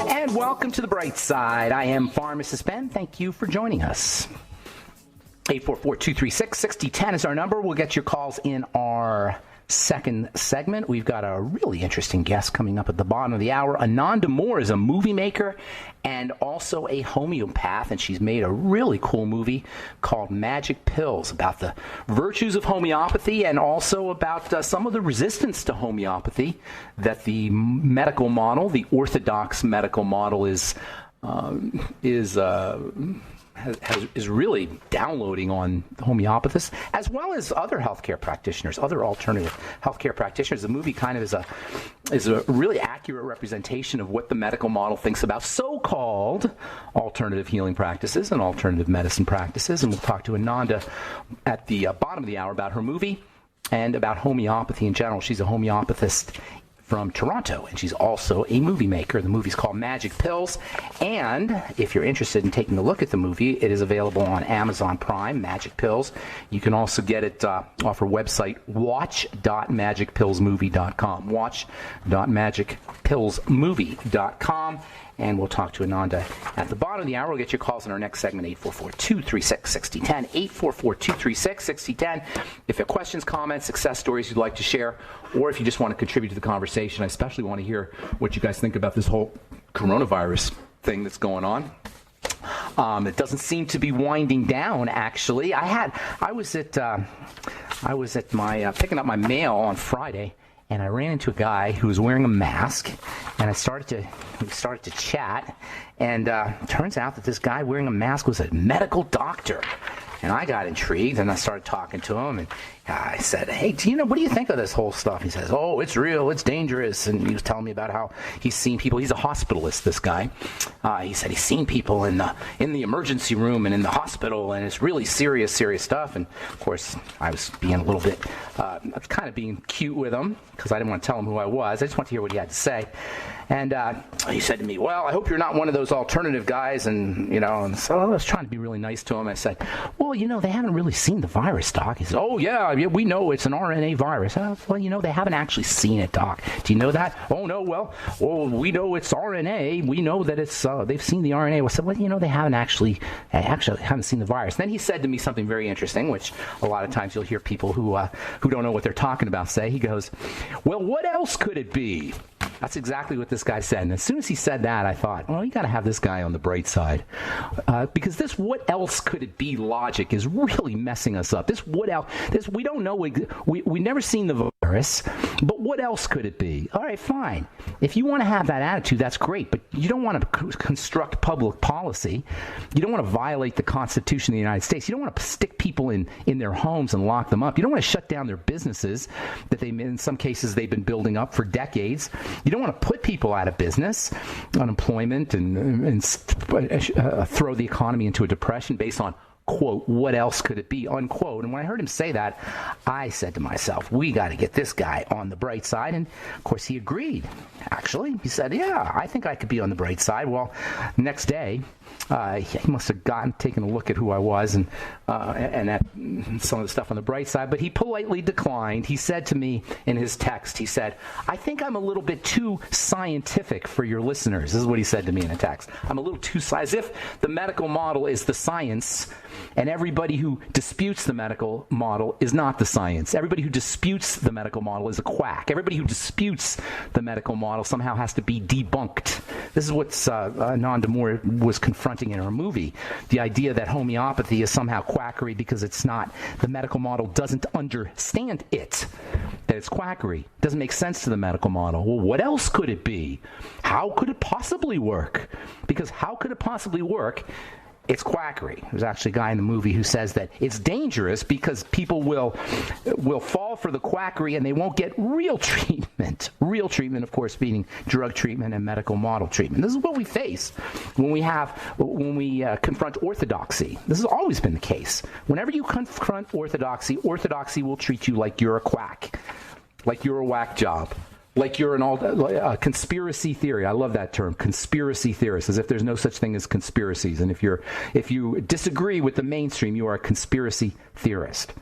And welcome to the bright side. I am Pharmacist Ben. Thank you for joining us. 844-236-6010 is our number. We'll get your calls in our second segment. We've got a really interesting guest coming up at the bottom of the hour. Ananda Moore is a movie maker and also a homeopath, and she's made a really cool movie called Magic Pills about the virtues of homeopathy and also about some of the resistance to homeopathy that the medical model, the orthodox medical model, is really downloading on homeopathists, as well as other healthcare practitioners, other alternative healthcare practitioners. The movie kind of is a really accurate representation of what the medical model thinks about so-called alternative healing practices and alternative medicine practices. And we'll talk to Ananda at the bottom of the hour about her movie and about homeopathy in general. She's a homeopathist from Toronto, and she's also a movie maker. The movie's called Magic Pills, and if you're interested in taking a look at the movie, it is available on Amazon Prime, Magic Pills. You can also get it off her website, watch.magicpillsmovie.com, watch.magicpillsmovie.com. And we'll talk to Ananda at the bottom of the hour. We'll get your calls in our next segment, 844-236-6010, 844-236-6010. If you have questions, comments, success stories you'd like to share, or if you just want to contribute to the conversation, I especially want to hear what you guys think about this whole coronavirus thing that's going on. It doesn't seem to be winding down, actually. I was at my picking up my mail on Friday, and I ran into a guy who was wearing a mask, and we started to chat, and turns out that this guy wearing a mask was a medical doctor. And I got intrigued, and I started talking to him, and I said, hey, what do you think of this whole stuff? He says, oh, it's real, it's dangerous. And he was telling me about how he's seen people. He's a hospitalist, this guy. He said he's seen people in the emergency room and in the hospital, and it's really serious stuff. And, of course, I was being a little bit, kind of being cute with him, because I didn't want to tell him who I was. I just wanted to hear what he had to say. And he said to me, well, I hope you're not one of those alternative guys. And so I was trying to be really nice to him. I said, well, they haven't really seen the virus, Doc. He said, oh, yeah, we know it's an RNA virus. Well, they haven't actually seen it, Doc. Do you know that? Oh, no, well, we know it's RNA. We know that it's, they've seen the RNA. I said, well, they haven't actually haven't seen the virus. Then he said to me something very interesting, which a lot of times you'll hear people who don't know what they're talking about say. He goes, well, what else could it be? That's exactly what this guy said. And as soon as he said that, I thought, well, you got to have this guy on the bright side. Because this what else could it be logic is really messing us up. This what else, we don't know, we never seen the virus, but what else could it be? All right, fine. If you want to have that attitude, that's great, but you don't want to construct public policy. You don't want to violate the Constitution of the United States. You don't want to stick people in their homes and lock them up. You don't want to shut down their businesses that in some cases they've been building up for decades. You don't want to put people out of business, unemployment, and throw the economy into a depression based on, quote, what else could it be, unquote. And when I heard him say that, I said to myself, we got to get this guy on the bright side. And, of course, he agreed, actually. He said, yeah, I think I could be on the bright side. Well, next day, he must have taken a look at who I was and at some of the stuff on the bright side, but he politely declined. He said to me in his text, he said, I think I'm a little bit too scientific for your listeners. This is what he said to me in a text. I'm a little too as if the medical model is the science, and everybody who disputes the medical model is not the science. Everybody who disputes the medical model is a quack. Everybody who disputes the medical model somehow has to be debunked. This is what Ananda Moore was confronting in her movie. The idea that homeopathy is somehow quackery because it's not. The medical model doesn't understand it. That it's quackery. It doesn't make sense to the medical model. Well, what else could it be? How could it possibly work? Because how could it possibly work? It's quackery. There's actually a guy in the movie who says that it's dangerous because people will fall for the quackery and they won't get real treatment. Real treatment, of course, being drug treatment and medical model treatment. This is what we face when we confront orthodoxy. This has always been the case. Whenever you confront orthodoxy, orthodoxy will treat you like you're a quack, like you're a whack job. Like you're a conspiracy theory. I love that term, conspiracy theorist, as if there's no such thing as conspiracies. And if you disagree with the mainstream, you are a conspiracy theorist.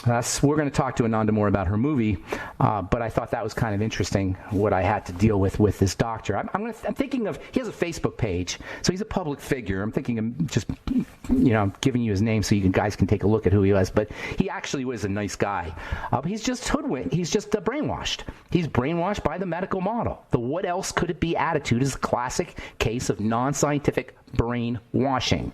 We're going to talk to Ananda more about her movie, but I thought that was kind of interesting what I had to deal with this doctor. I'm thinking of, he has a Facebook page, so he's a public figure. I'm thinking of just, giving you his name so you guys can take a look at who he was, but he actually was a nice guy. He's just hoodwinked. He's just brainwashed. He's brainwashed by the medical model. The what else could it be attitude is a classic case of non-scientific brainwashing.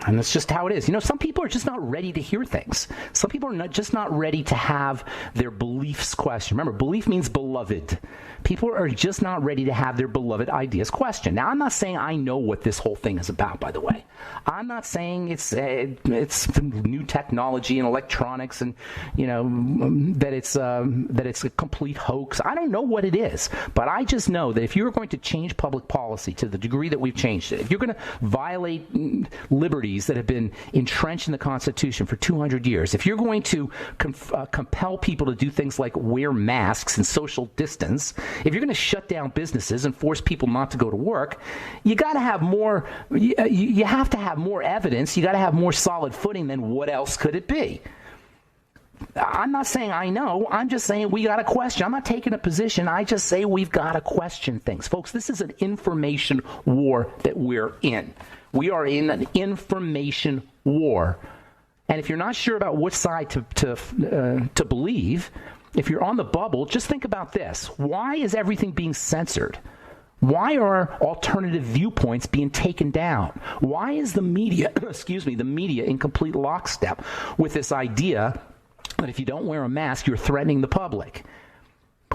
And that's just how it is. Some people are just not ready to hear things. Some people are just not ready to have their beliefs questioned. Remember, belief means beloved. People are just not ready to have their beloved ideas questioned. Now, I'm not saying I know what this whole thing is about, by the way. I'm not saying it's new technology and electronics and, that it's a complete hoax. I don't know what it is, but I just know that if you're going to change public policy to the degree that we've changed it, if you're going to violate liberties that have been entrenched in the Constitution for 200 years, if you're going to compel people to do things like wear masks and social distance, if you're going to shut down businesses and force people not to go to work, you got to have more. You have to have more evidence. You got to have more solid footing than what else could it be. I'm not saying I know. I'm just saying we got to question. I'm not taking a position. I just say we've got to question things. Folks, this is an information war that we're in. We are in an information war. And if you're not sure about which side to believe, if you're on the bubble, just think about this. Why is everything being censored? Why are alternative viewpoints being taken down? Why is the media, the media in complete lockstep with this idea that if you don't wear a mask, you're threatening the public?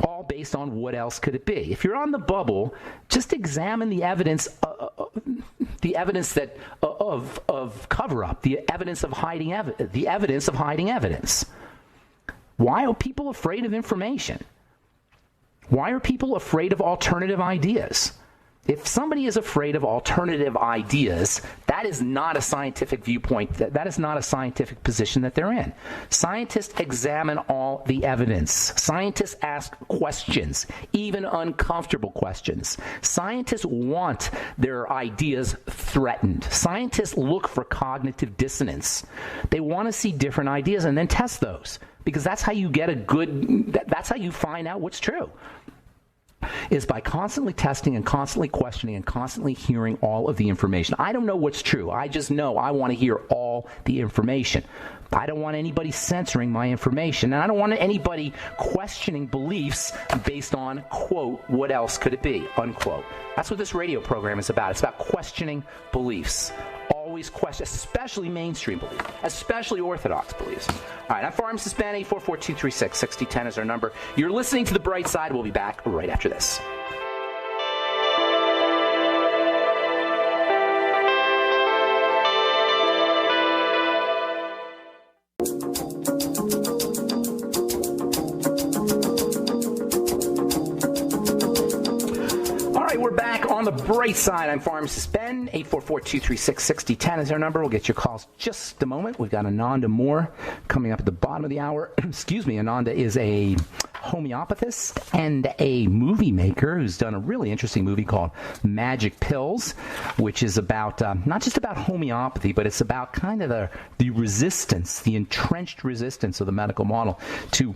All based on what else could it be? If you're on the bubble, just examine the evidence, of cover-up, the evidence of hiding evidence. Why are people afraid of information? Why are people afraid of alternative ideas? If somebody is afraid of alternative ideas, that is not a scientific viewpoint. That is not a scientific position that they're in. Scientists examine all the evidence. Scientists ask questions, even uncomfortable questions. Scientists want their ideas threatened. Scientists look for cognitive dissonance. They want to see different ideas and then test those, because that's how you get that's how you find out what's true, is by constantly testing and constantly questioning and constantly hearing all of the information. I don't know what's true. I just know I want to hear all the information. I don't want anybody censoring my information, and I don't want anybody questioning beliefs based on, quote, what else could it be, unquote. That's what this radio program is about. It's about questioning beliefs. Always question, especially mainstream beliefs, especially orthodox beliefs. All right, I'm Pharmacist Ben. 844-236-6010 is our number. You're listening to The Bright Side. We'll be back right after this. The Bright Side. I'm Pharmacist Ben. 844-236-6010 is our number. We'll get your calls just a moment. We've got Ananda Moore coming up at the bottom of the hour. Ananda is a homeopathist and a movie maker who's done a really interesting movie called Magic Pills, which is about not just about homeopathy, but it's about kind of the resistance, the entrenched resistance of the medical model to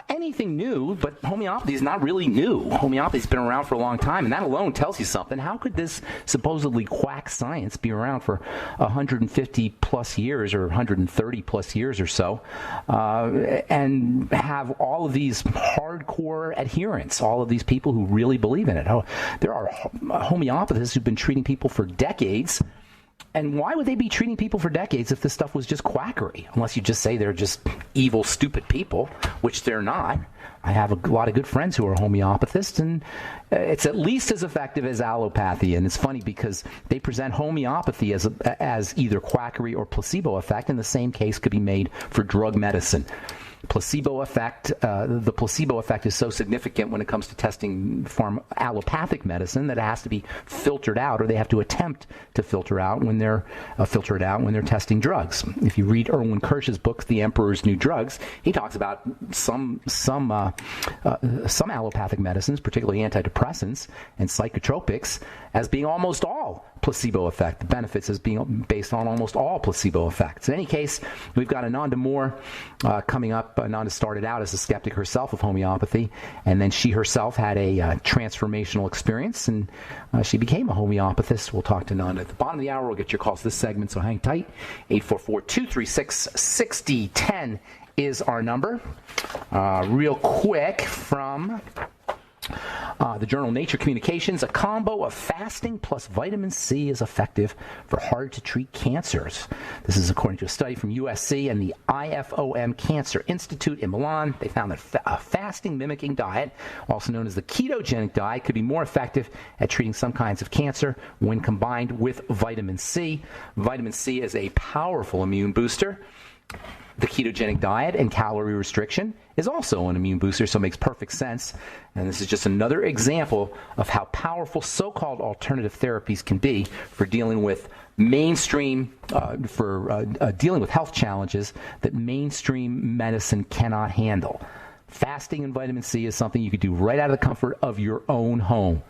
anything new. But homeopathy is not really new. Homeopathy's been around for a long time, and that alone tells you something. How could this supposedly quack science be around for 150 plus years or 130 plus years or so, and have all of these hardcore adherents, all of these people who really believe in it? There are homeopathists who've been treating people for decades. And why would they be treating people for decades if this stuff was just quackery? Unless you just say they're just evil, stupid people, which they're not. I have a lot of good friends who are homeopathists, and it's at least as effective as allopathy. And it's funny because they present homeopathy as either quackery or placebo effect, and the same case could be made for drug medicine. Placebo effect. The placebo effect is so significant when it comes to testing allopathic medicine that it has to be filtered out, or they have to attempt to filter out when they're testing drugs. If you read Erwin Kirsch's book, The Emperor's New Drugs, he talks about some allopathic medicines, particularly antidepressants and psychotropics, as being almost all all placebo effect. The benefits is being based on almost all placebo effects. In any case, we've got Ananda Moore coming up. Ananda started out as a skeptic herself of homeopathy, and then she herself had a transformational experience, and she became a homeopathist. We'll talk to Ananda at the bottom of the hour. We'll get your calls this segment, so hang tight. 844-236-6010 is our number. Real quick from the journal Nature Communications, a combo of fasting plus vitamin C is effective for hard-to-treat cancers. This is according to a study from USC and the IFOM Cancer Institute in Milan. They found that a fasting-mimicking diet, also known as the ketogenic diet, could be more effective at treating some kinds of cancer when combined with vitamin C. Vitamin C is a powerful immune booster. The ketogenic diet and calorie restriction is also an immune booster, so it makes perfect sense. And this is just another example of how powerful so-called alternative therapies can be for dealing with dealing with health challenges that mainstream medicine cannot handle. Fasting and vitamin C is something you could do right out of the comfort of your own home.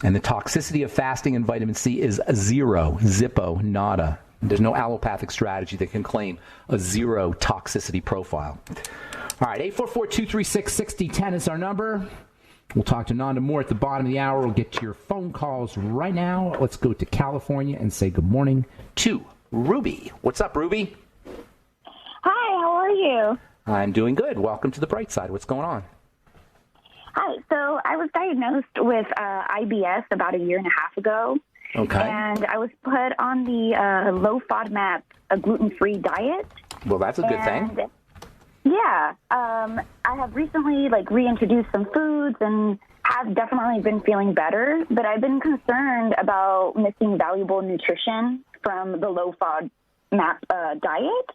And the toxicity of fasting and vitamin C is zero, zippo, nada. There's no allopathic strategy that can claim a zero toxicity profile. All right, 844-236-6010 is our number. We'll talk to Ananda Moore at the bottom of the hour. We'll get to your phone calls right now. Let's go to California and say good morning to Ruby. What's up, Ruby? Hi, how are you? I'm doing good. Welcome to the bright side. What's going on? Hi, so I was diagnosed with IBS about a year and a half ago. Okay. And I was put on the low FODMAP gluten-free diet. Well, that's a good thing. Yeah. I have recently reintroduced some foods and have definitely been feeling better, but I've been concerned about missing valuable nutrition from the low FODMAP diet.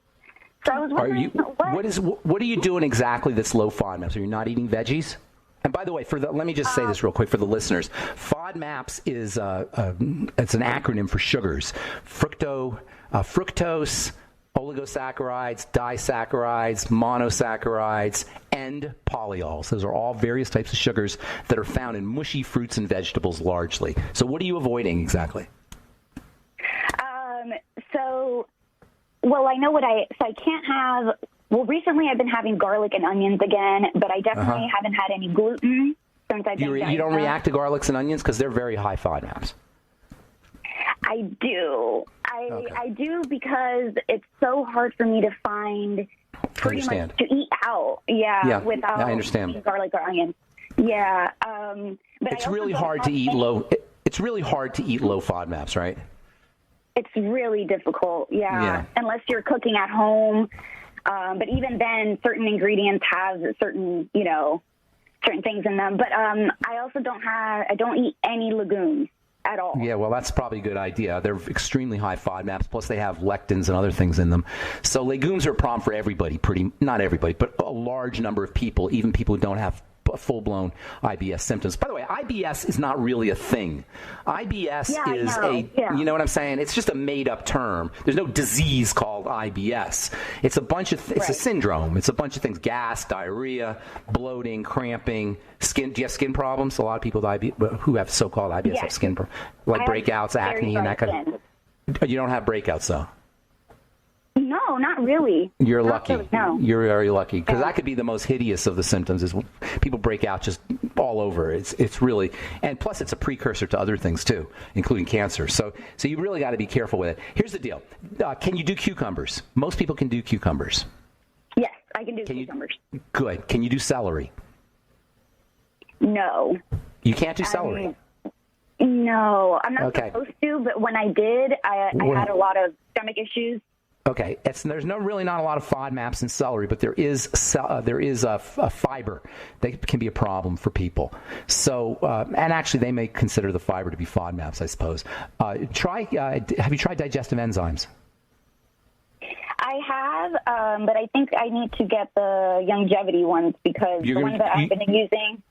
So I was wondering, what are you doing exactly that's low FODMAP? So you're not eating veggies? And by the way, let me just say this real quick for the listeners. FODMAPs is it's an acronym for sugars: fructose, oligosaccharides, disaccharides, monosaccharides, and polyols. Those are all various types of sugars that are found in mushy fruits and vegetables largely. So what are you avoiding exactly? I know I can't have. Well, recently I've been having garlic and onions again, but I definitely haven't had any gluten since I've been You don't react to garlics and onions because they're very high FODMAPs. I do. I do because it's so hard for me to find pretty much to eat out. Without I understand. eating garlic or onions. Yeah. But it's really hard to eat low. It's really hard to eat low FODMAPs, right? It's really difficult. Yeah. Unless you're cooking at home. But even then, certain ingredients have certain things in them. But I also don't eat any legumes at all. Yeah, well, that's probably a good idea. They're extremely high FODMAPs, plus they have lectins and other things in them. So legumes are a problem for everybody, not everybody, but a large number of people, even people who don't have full-blown IBS symptoms. By the way, IBS is not really a thing. IBS is you know what I'm saying? It's just a made-up term. There's no disease called IBS. It's a bunch of, it's a syndrome. It's a bunch of things: gas, diarrhea, bloating, cramping, skin. Do you have skin problems? A lot of people who have so-called IBS have skin problems, like breakouts, acne, and that kind of. You don't have breakouts, though. No, not really. You're lucky. Really, no. You're very lucky, because that could be the most hideous of the symptoms. Is people break out just all over. It's really, and plus it's a precursor to other things too, including cancer. So you really got to be careful with it. Here's the deal: can you do cucumbers? Most people can do cucumbers. Yes, I can do cucumbers. Good. Can you do celery? No. You can't do celery. No, I'm not supposed to. But when I did, I had a lot of stomach issues. Okay, there's really not a lot of FODMAPs in celery, but there is a fiber that can be a problem for people. So, and actually, they may consider the fiber to be FODMAPs, I suppose. Have you tried digestive enzymes? I have, but I think I need to get the longevity ones because the ones that I've been using.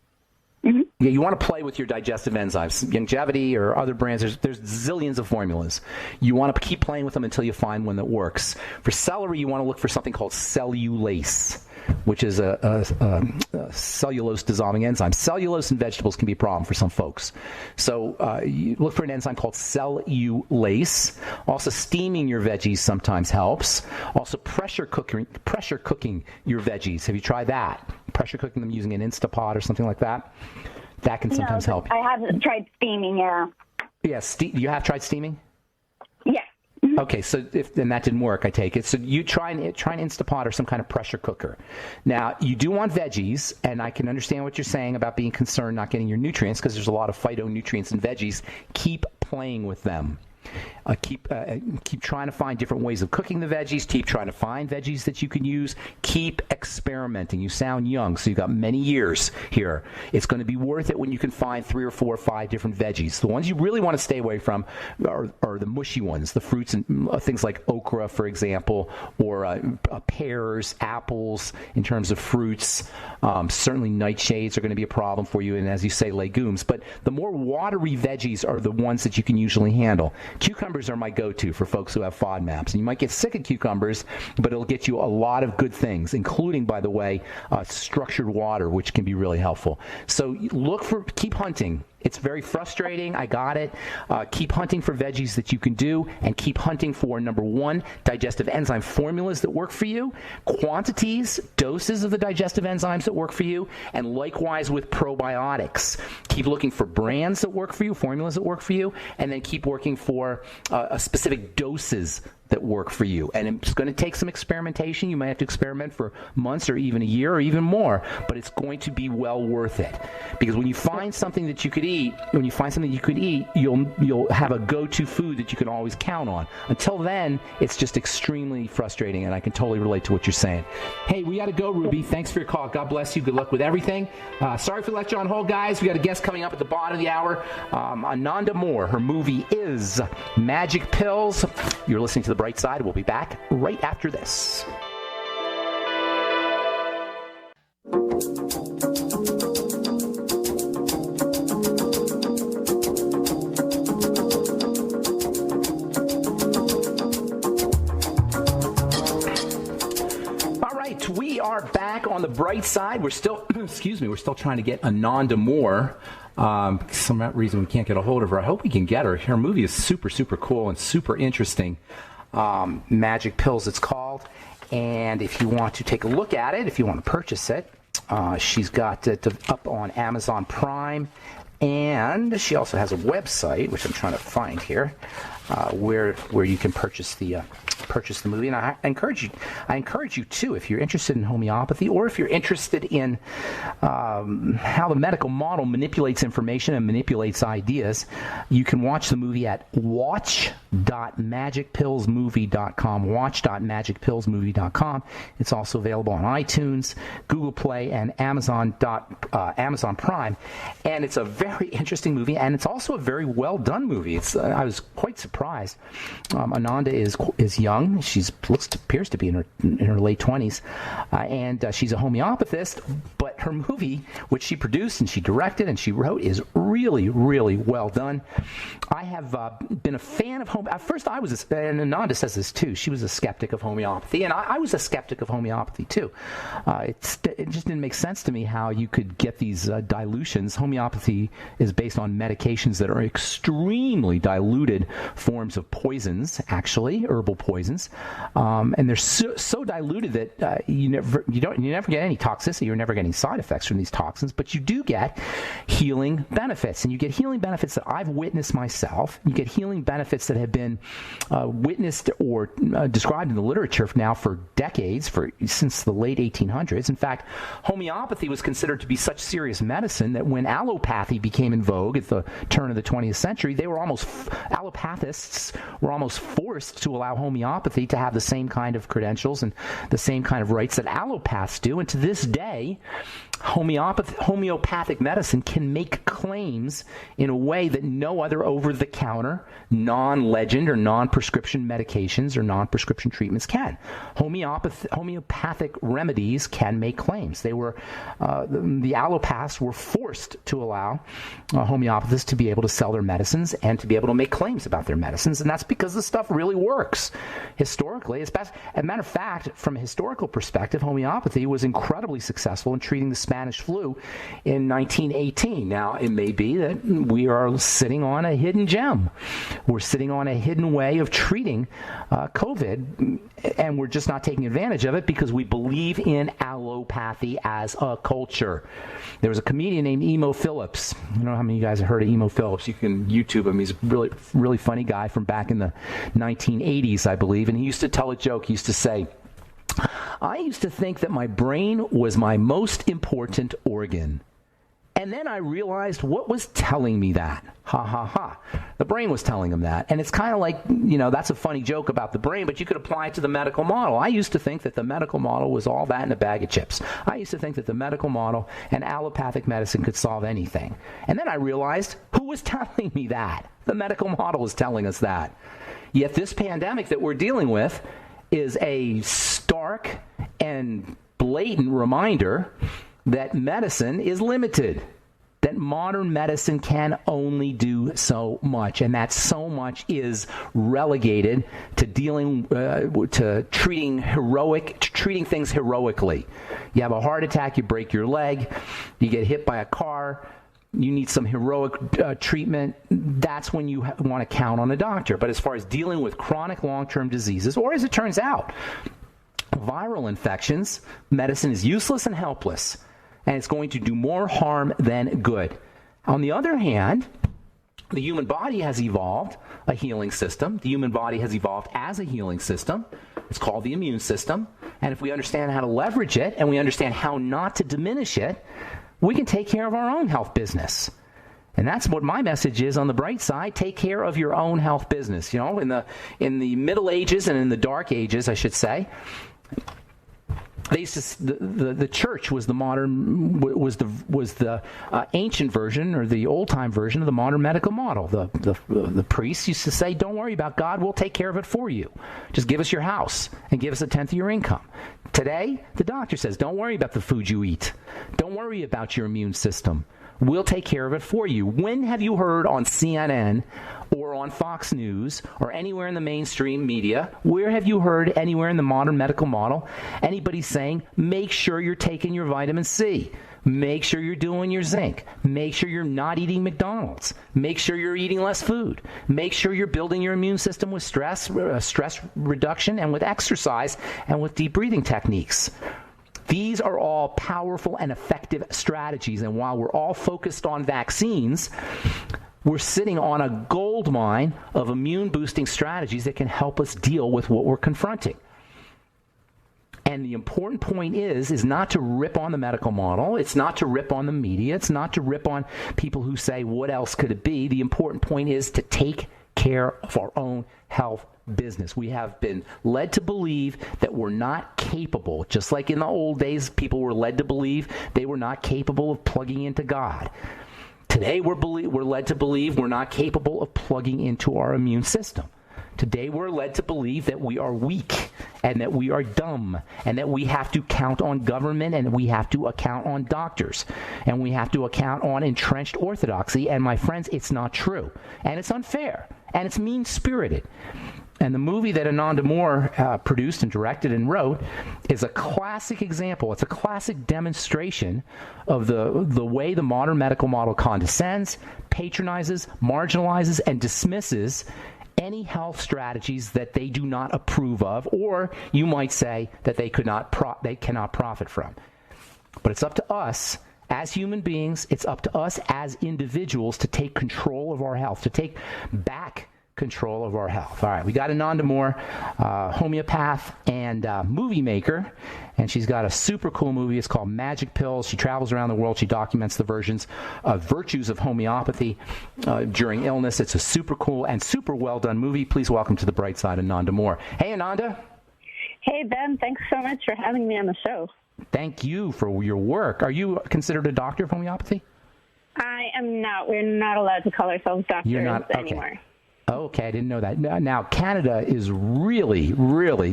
Mm-hmm. Yeah, you want to play with your digestive enzymes. Longevity or other brands, there's zillions of formulas. You want to keep playing with them until you find one that works. For celery, you want to look for something called cellulase. which is a cellulose dissolving enzyme. Cellulose in vegetables can be a problem for some folks. So you look for an enzyme called cellulase. Also, steaming your veggies sometimes helps. Also, pressure cooking your veggies. Have you tried that? Pressure cooking them using an Instapot or something like that? That can sometimes help. I haven't tried steaming, yeah. Yeah, you have tried steaming? Yeah. Okay, so then that didn't work, I take it. So you try an Instapot or some kind of pressure cooker. Now, you do want veggies, and I can understand what you're saying about being concerned not getting your nutrients, because there's a lot of phytonutrients in veggies. Keep playing with them. Keep trying to find different ways of cooking the veggies. Keep trying to find veggies that you can use. Keep experimenting. You sound young, so you've got many years here. It's going to be worth it when you can find 3 or 4 or 5 different veggies. The ones you really want to stay away from are the mushy ones, the fruits and things like okra, for example, or pears, apples in terms of fruits. Certainly nightshades are going to be a problem for you, and as you say, legumes. But the more watery veggies are the ones that you can usually handle. Cucumbers are my go-to for folks who have FODMAPs. And you might get sick of cucumbers, but it'll get you a lot of good things, including, by the way, structured water, which can be really helpful. So keep hunting. It's very frustrating. I got it. Keep hunting for veggies that you can do, and keep hunting for, number 1, digestive enzyme formulas that work for you, quantities, doses of the digestive enzymes that work for you, and likewise with probiotics. Keep looking for brands that work for you, formulas that work for you, and then keep working for specific doses that work for you. And it's going to take some experimentation. You might have to experiment for months or even a year or even more, but it's going to be well worth it. Because when you find something that you could eat, you'll have a go-to food that you can always count on. Until then, it's just extremely frustrating, and I can totally relate to what you're saying. Hey, we got to go, Ruby. Thanks for your call. God bless you. Good luck with everything. Sorry for left you on hold, guys. We got a guest coming up at the bottom of the hour. Ananda Moore. Her movie is Magic Pills. You're listening to The Bright Side. We'll be back right after this. All right, we are back on The Bright Side. We're still, we're still trying to get Ananda Moore. Some reason we can't get a hold of her. I hope we can get her. Her movie is super, super cool and super interesting. Magic Pills, it's called. And if you want to take a look at it, if you want to purchase it, she's got it up on Amazon Prime. And she also has a website, which I'm trying to find here, where you can purchase the movie. And I encourage you too, if you're interested in homeopathy, or if you're interested in how the medical model manipulates information and manipulates ideas, you can watch the movie at watch.magicpillsmovie.com. Watch.magicpillsmovie.com. It's also available on iTunes, Google Play, and Amazon Prime. And it's a very interesting movie, and it's also a very well done movie. I was quite surprised. Ananda is young. She appears to be in her late 20s, and she's a homeopathist. But her movie, which she produced and she directed and she wrote, is really, really well done. I have been a fan of At first, I was, and Ananda says this too, she was a skeptic of homeopathy, and I was a skeptic of homeopathy too. It just didn't make sense to me how you could get these dilutions. Homeopathy is based on medications that are extremely diluted forms of poisons, actually, herbal poisons, and they're so diluted that you never get any toxicity, you're never getting side effects from these toxins, but you do get healing benefits, and you get healing benefits that I've witnessed myself. You get healing benefits that have been witnessed or described in the literature now for decades, since the late 1800s. In fact, homeopathy was considered to be such serious medicine that when allopathy became in vogue at the turn of the 20th century, allopathists were almost forced to allow homeopathy to have the same kind of credentials and the same kind of rights that allopaths do. And to this day, homeopathic medicine can make claims in a way that no other over-the-counter, non-legend or non-prescription medications or non-prescription treatments can. Homeopathic remedies can make claims. The allopaths were forced to allow homeopathists to be able to sell their medicines and to be able to make claims about their medicines, and that's because the stuff really works. Historically, historically. As a matter of fact, from a historical perspective, homeopathy was incredibly successful in treating the Spanish flu in 1918. Now, it may be that we are sitting on a hidden gem. We're sitting on a hidden way of treating COVID, and we're just not taking advantage of it because we believe in allopathy as a culture. There was a comedian named Emo Phillips. I don't know how many of you guys have heard of Emo Phillips. You can YouTube him. He's a really, really funny guy from back in the 1980s, I believe. And he used to tell a joke. He used to say, I used to think that my brain was my most important organ. And then I realized what was telling me that. Ha, ha, ha. The brain was telling him that. And it's kind of like, that's a funny joke about the brain, but you could apply it to the medical model. I used to think that the medical model was all that in a bag of chips. I used to think that the medical model and allopathic medicine could solve anything. And then I realized who was telling me that. The medical model was telling us that. Yet this pandemic that we're dealing with is a stark and blatant reminder that medicine is limited, that modern medicine can only do so much, and that so much is relegated to treating things heroically. You have a heart attack, you break your leg, you get hit by a car, you need some heroic treatment. That's when you want to count on a doctor. But as far as dealing with chronic long-term diseases, or as it turns out, viral infections, medicine is useless and helpless. And it's going to do more harm than good. On the other hand, the human body has evolved a healing system. The human body has evolved as a healing system. It's called the immune system. And if we understand how to leverage it and we understand how not to diminish it, we can take care of our own health business. And that's what my message is on the bright side. Take care of your own health business. In the Middle Ages and in the Dark Ages, I should say, they used to, the church was the ancient version or the old time version of the modern medical model. The priests used to say, "Don't worry about God; we'll take care of it for you. Just give us your house and give us a tenth of your income." Today, the doctor says, "Don't worry about the food you eat. Don't worry about your immune system. We'll take care of it for you." When have you heard on CNN or on Fox News or anywhere in the mainstream media, where have you heard anywhere in the modern medical model anybody saying, make sure you're taking your vitamin C, make sure you're doing your zinc, make sure you're not eating McDonald's, make sure you're eating less food, make sure you're building your immune system with stress reduction and with exercise and with deep breathing techniques? These are all powerful and effective strategies. And while we're all focused on vaccines, we're sitting on a gold mine of immune-boosting strategies that can help us deal with what we're confronting. And the important point is not to rip on the medical model. It's not to rip on the media. It's not to rip on people who say, what else could it be? The important point is to take care of our own health business. We have been led to believe that we're not capable, just like in the old days, people were led to believe they were not capable of plugging into God. Today, we're led to believe we're not capable of plugging into our immune system. Today, we're led to believe that we are weak and that we are dumb and that we have to count on government and we have to account on doctors and we have to account on entrenched orthodoxy. And my friends, it's not true. And it's unfair. And it's mean-spirited. And the movie that Ananda Moore produced and directed and wrote is a classic example. It's a classic demonstration of the way the modern medical model condescends, patronizes, marginalizes, and dismisses any health strategies that they do not approve of, or you might say that they cannot profit from. But it's up to us as human beings, it's up to us as individuals to take control of our health, to take back control of our health. All right, we got Ananda Moore, homeopath and movie maker, and she's got a super cool movie. It's called Magic Pills. She travels around the world. She documents the virtues of homeopathy during illness. It's a super cool and super well done movie. Please welcome to the bright side, Ananda Moore. Hey, Ananda. Hey, Ben. Thanks so much for having me on the show. Thank you for your work. Are you considered a doctor of homeopathy? I am not. We're not allowed to call ourselves doctors anymore. Okay. Okay, I didn't know that. Now, Canada is really,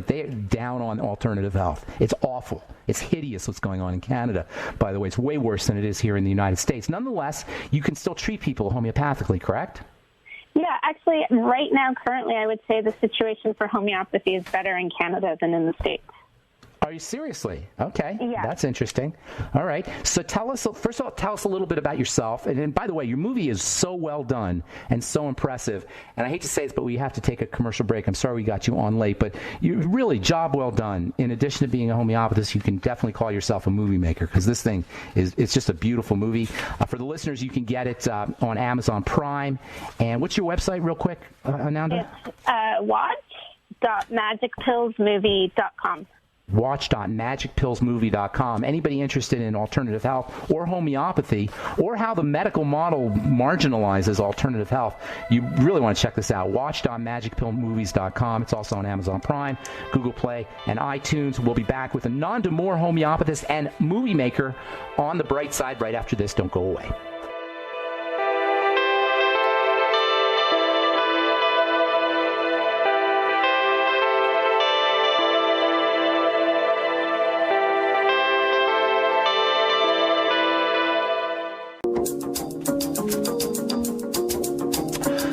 they're down on alternative health. It's awful. It's hideous what's going on in Canada, by the way. It's way worse than it is here in the United States. Nonetheless, you can still treat people homeopathically, correct? Yeah, actually, Actually, right now, currently, I would say the situation for homeopathy is better in Canada than in the States. Are you seriously? Okay. Yeah. That's interesting. All right. So first of all, tell us a little bit about yourself. And by the way, your movie is so well done and so impressive. And I hate to say this, but we have to take a commercial break. I'm sorry we got you on late, but you really, job well done. In addition to being a homeopathist, you can definitely call yourself a movie maker, because this thing it's just a beautiful movie. For the listeners, you can get it on Amazon Prime. And what's your website real quick, Ananda? It's watch.magicpillsmovie.com. watch.magicpillsmovie.com. Anybody interested in alternative health or homeopathy, or how the medical model marginalizes alternative health, you really want to check this out. Watch.magicpillsmovies.com. It's also on Amazon Prime, Google Play, and iTunes. We'll be back with Ananda Moore, homeopathist and movie maker, on The Bright Side right after this. Don't go away.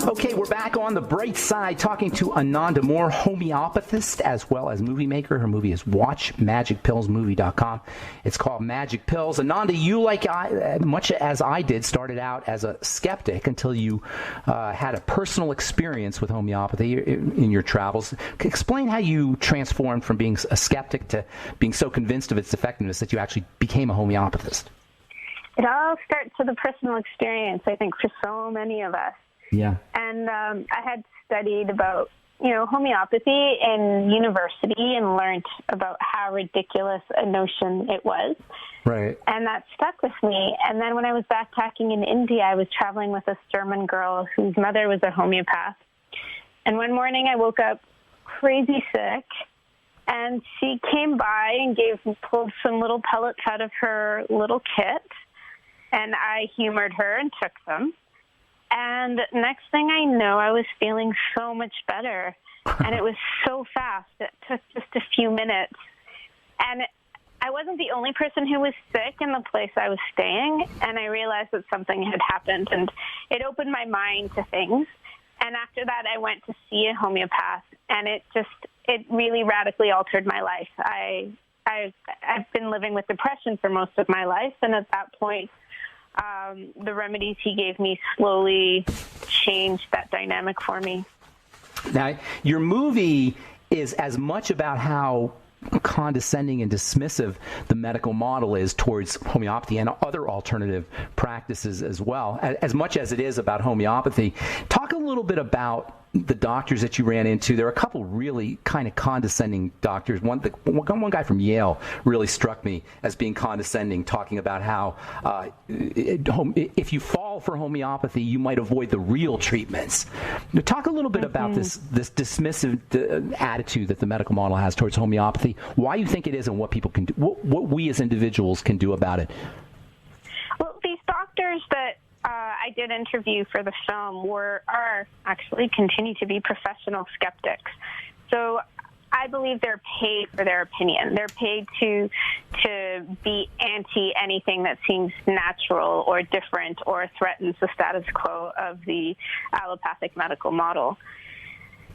Okay, we're back on The Bright Side talking to Ananda Moore, homeopathist as well as movie maker. Her movie is WatchMagicPillsMovie.com. It's called Magic Pills. Ananda, you, like much as I did, started out as a skeptic until you had a personal experience with homeopathy in your travels. Explain how you transformed from being a skeptic to being so convinced of its effectiveness that you actually became a homeopathist. It all starts with a personal experience, I think, for so many of us. Yeah. And I had studied about, homeopathy in university and learned about how ridiculous a notion it was. Right. And that stuck with me. And then when I was backpacking in India, I was traveling with this German girl whose mother was a homeopath. And one morning I woke up crazy sick, and she came by and pulled some little pellets out of her little kit, and I humored her and took them. And next thing I know, I was feeling so much better. And it was so fast. It took just a few minutes. And I wasn't the only person who was sick in the place I was staying. And I realized that something had happened. And it opened my mind to things. And after that, I went to see a homeopath. And it really radically altered my life. I've been living with depression for most of my life. And at that point, the remedies he gave me slowly changed that dynamic for me. Now, your movie is as much about how condescending and dismissive the medical model is towards homeopathy and other alternative practices as well, as much as it is about homeopathy. Talk a little bit about the doctors that you ran into. There are a couple really kind of condescending doctors. One guy from Yale really struck me as being condescending, talking about how if you fall for homeopathy, you might avoid the real treatments. Now, talk a little bit about this dismissive attitude that the medical model has towards homeopathy, why you think it is, and what people can do, what we as individuals can do about it. Well, these doctors that I did interview for the film continue to be professional skeptics. So I believe they're paid for their opinion. They're paid to be anti anything that seems natural or different or threatens the status quo of the allopathic medical model.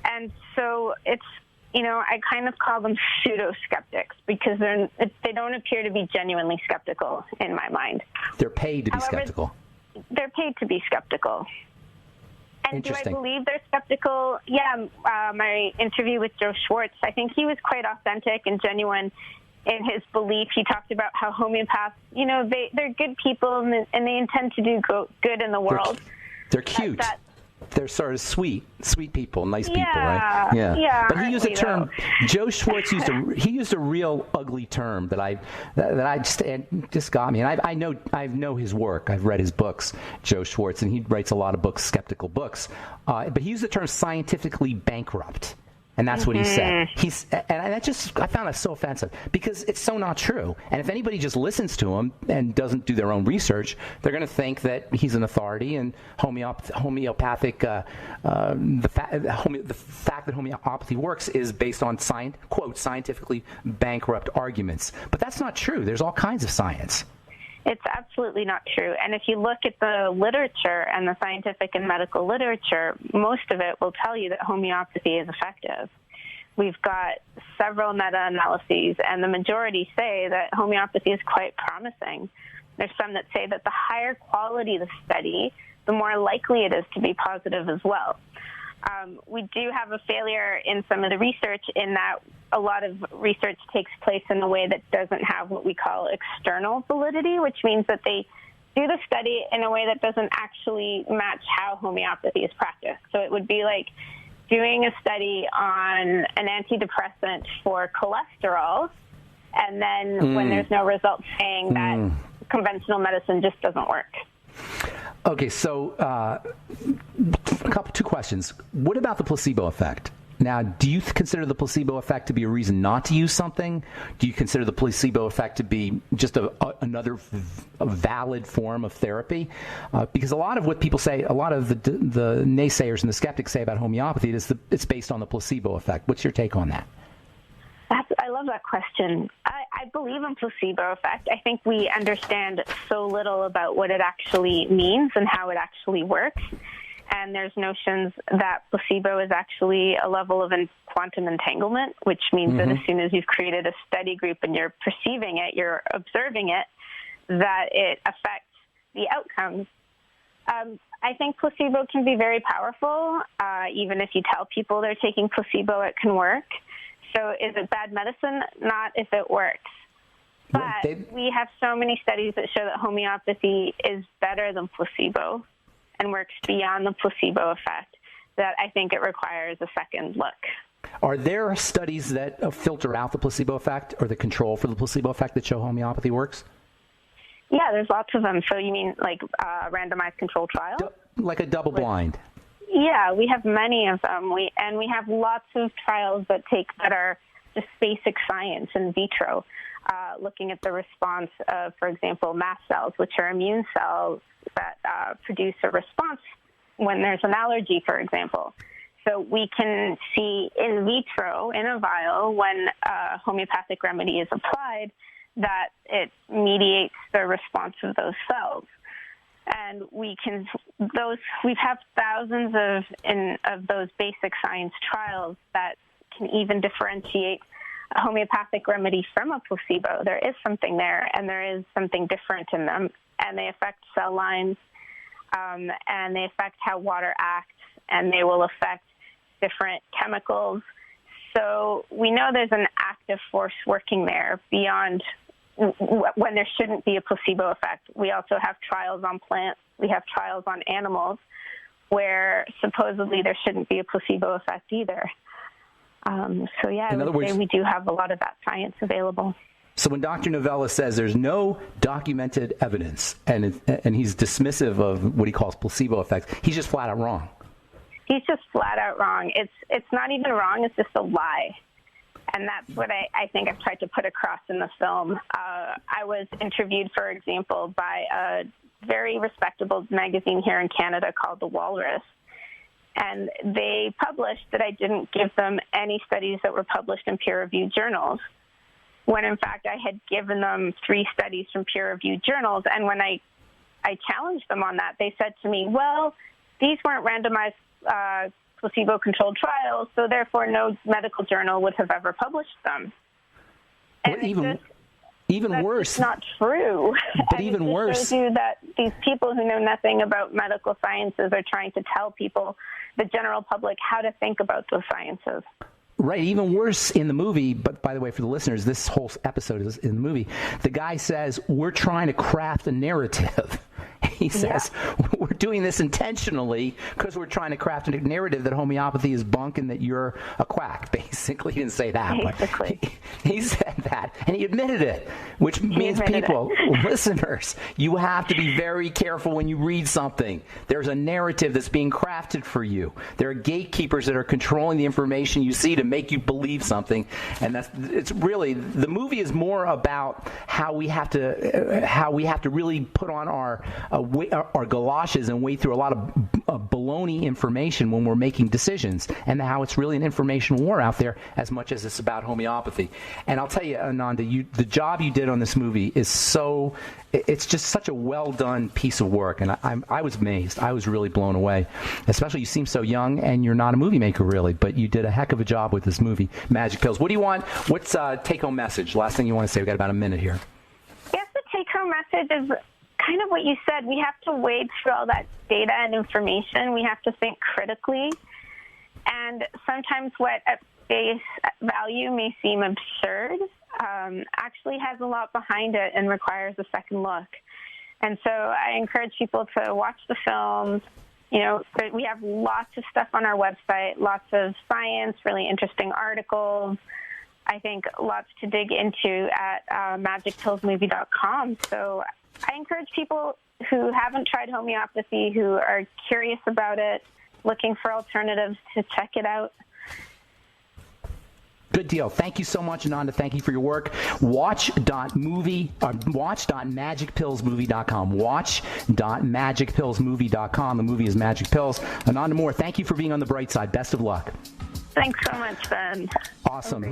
And so it's, I kind of call them pseudo-skeptics because they don't appear to be genuinely skeptical in my mind. They're paid to be skeptical. They're paid to be skeptical. And do I believe they're skeptical? Yeah, my interview with Joe Schwartz, I think he was quite authentic and genuine in his belief. He talked about how homeopaths, they're good people and they intend to do good in the world. They're cute. They're sort of sweet people, nice people, right? Yeah. But he used a term. Joe Schwartz used a real ugly term that just got me. And I know his work. I've read his books, Joe Schwartz, and he writes a lot of books, skeptical books. But he used the term scientifically bankrupt. And that's what he said. I found that so offensive because it's so not true. And if anybody just listens to him and doesn't do their own research, they're going to think that he's an authority and homeopathic. The fact that homeopathy works is based on quote scientifically bankrupt arguments. But that's not true. There's all kinds of science. It's absolutely not true. And if you look at the literature and the scientific and medical literature, most of it will tell you that homeopathy is effective. We've got several meta-analyses, and the majority say that homeopathy is quite promising. There's some that say that the higher quality the study, the more likely it is to be positive as well. We do have a failure in some of the research in that a lot of research takes place in a way that doesn't have what we call external validity, which means that they do the study in a way that doesn't actually match how homeopathy is practiced. So it would be like doing a study on an antidepressant for cholesterol, and then when there's no results saying that conventional medicine just doesn't work. Okay, so two questions. What about the placebo effect? Now, do you consider the placebo effect to be a reason not to use something? Do you consider the placebo effect to be just another valid form of therapy? Because a lot of what people say, a lot of the naysayers and the skeptics say about homeopathy is it's based on the placebo effect. What's your take on that? I love that question. I believe in placebo effect. I think we understand so little about what it actually means and how it actually works. And there's notions that placebo is actually a level of quantum entanglement, which means that as soon as you've created a study group and you're perceiving it, you're observing it, that it affects the outcomes. I think placebo can be very powerful. Even if you tell people they're taking placebo, it can work. So is it bad medicine? Not if it works. But we have so many studies that show that homeopathy is better than placebo and works beyond the placebo effect that I think it requires a second look. Are there studies that filter out the placebo effect or the control for the placebo effect that show homeopathy works? Yeah, there's lots of them. So you mean like randomized controlled trials? Like a double blind? Yeah, we have many of them. We have lots of trials that are just basic science in vitro, looking at the response of, for example, mast cells, which are immune cells that produce a response when there's an allergy, for example. So we can see in vitro, in a vial, when a homeopathic remedy is applied, that it mediates the response of those cells. And we've had thousands of those basic science trials that can even differentiate a homeopathic remedy from a placebo. There is something there, and there is something different in them, and they affect cell lines, and they affect how water acts, and they will affect different chemicals. So we know there's an active force working there beyond when there shouldn't be a placebo effect. We also have trials on plants. We have trials on animals where supposedly there shouldn't be a placebo effect either. So yeah, I would say we do have a lot of that science available. So when Dr. Novella says there's no documented evidence and he's dismissive of what he calls placebo effects, he's just flat out wrong. He's just flat out wrong. It's not even wrong. It's just a lie. And that's what I think I've tried to put across in the film. I was interviewed, for example, by a very respectable magazine here in Canada called The Walrus. And they published that I didn't give them any studies that were published in peer-reviewed journals, when in fact I had given them 3 studies from peer-reviewed journals. And when I challenged them on that, they said to me, well, these weren't randomized placebo-controlled trials, so therefore no medical journal would have ever published them. And even worse. It's not true. But even worse. It shows you that these people who know nothing about medical sciences are trying to tell people, the general public, how to think about those sciences. Right, even worse in the movie, but by the way, for the listeners, this whole episode is in the movie. The guy says, we're trying to craft a narrative. He says, we're doing this intentionally because we're trying to craft a narrative that homeopathy is bunk and that you're a quack. Basically, he didn't say that, Basically. but he said that, and he admitted it, which means people, listeners, you have to be very careful when you read something. There's a narrative that's being crafted for you. There are gatekeepers that are controlling the information you see to make you believe something, and it's really, the movie is more about how we have to really put on our our galoshes and wade through a lot of baloney information when we're making decisions, and how it's really an information war out there as much as it's about homeopathy. And I'll tell you, Ananda, the job you did on this movie is it's just such a well-done piece of work, and I was amazed. I was really blown away. Especially, you seem so young, and you're not a movie maker, really, but you did a heck of a job with this movie, Magic Pills. What do you want? What's take-home message? Last thing you want to say? We've got about a minute here. Yes, the take-home message is kind of what you said. We have to wade through all that data and information. We have to think critically, and sometimes what at face value may seem absurd actually has a lot behind it and requires a second look. And so I encourage people to watch the films. You know, we have lots of stuff on our website, lots of science, really interesting articles. I think lots to dig into at magicpillsmovie.com. So I encourage people who haven't tried homeopathy, who are curious about it, looking for alternatives, to check it out. Good deal. Thank you so much, Ananda. Thank you for your work. Watch.magicpillsmovie.com. Watch.magicpillsmovie.com. The movie is Magic Pills. Ananda Moore, thank you for being on the bright side. Best of luck. Thanks so much, Ben. Awesome. The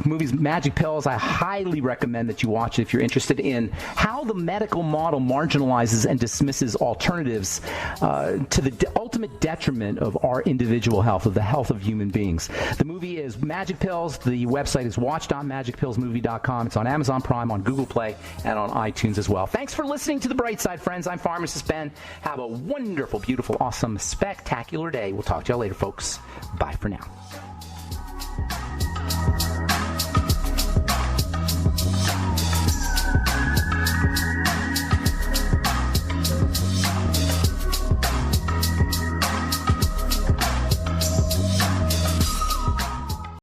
movie's Magic Pills. I highly recommend that you watch it if you're interested in how the medical model marginalizes and dismisses alternatives to the ultimate detriment of our individual health, of the health of human beings. The movie is Magic Pills. The website is watch.magicpillsmovie.com. It's on Amazon Prime, on Google Play, and on iTunes as well. Thanks for listening to The Bright Side, friends. I'm Pharmacist Ben. Have a wonderful, beautiful, awesome, spectacular day. We'll talk to you all later, folks. Bye for now.